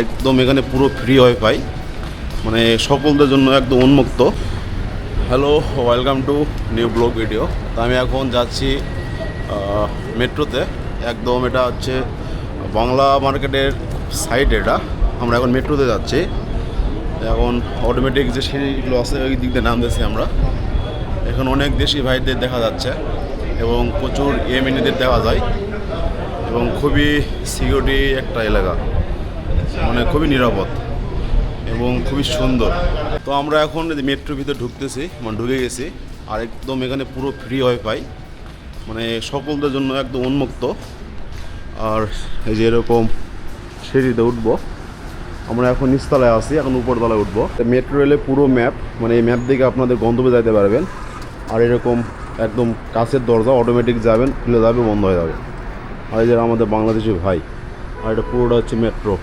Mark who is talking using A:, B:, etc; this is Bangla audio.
A: একদম এখানে পুরো ফ্রি ওয়াইফাই, মানে সকলদের জন্য একদম উন্মুক্ত। Hello, welcome to new blog video. তো আমি এখন যাচ্ছি মেট্রোতে। একদম এটা হচ্ছে বাংলা মার্কেটের সাইড। এটা আমরা এখন মেট্রোতে যাচ্ছি। এখন অটোমেটিক যে সিঁড়িগুলো আছে ওই দিক দিয়ে নামতেছি আমরা। এখন অনেক দেশি ভাইদের দেখা যাচ্ছে এবং প্রচুর ইয়েমেনিদের দেখা যায় এবং খুবই সিকিউরিটি একটা এলাকা, মানে খুবই নিরাপদ এবং খুবই সুন্দর। তো আমরা এখন মেট্রোর ভিতরে ঢুকতেছি, মানে ঢুকে গেছি। আর একদম এখানে পুরো ফ্রি ওয়াইফাই, মানে সকলদের জন্য একদম উন্মুক্ত। আর এই যে এরকম সিঁড়িতে উঠবো আমরা। এখন নিচতলায় আছি, এখন উপরতলায় উঠবো। মেট্রো রেলের পুরো ম্যাপ, মানে এই ম্যাপ দেখে আপনাদের গন্তব্যে যাইতে পারবেন। আর এরকম একদম কাছের দরজা, অটোমেটিক যাবেন, খুলে যাবে, বন্ধ হয়ে যাবে। আর এই যে আমাদের বাংলাদেশি ভাই, আর এটা পুরোটা হচ্ছে মেট্রো।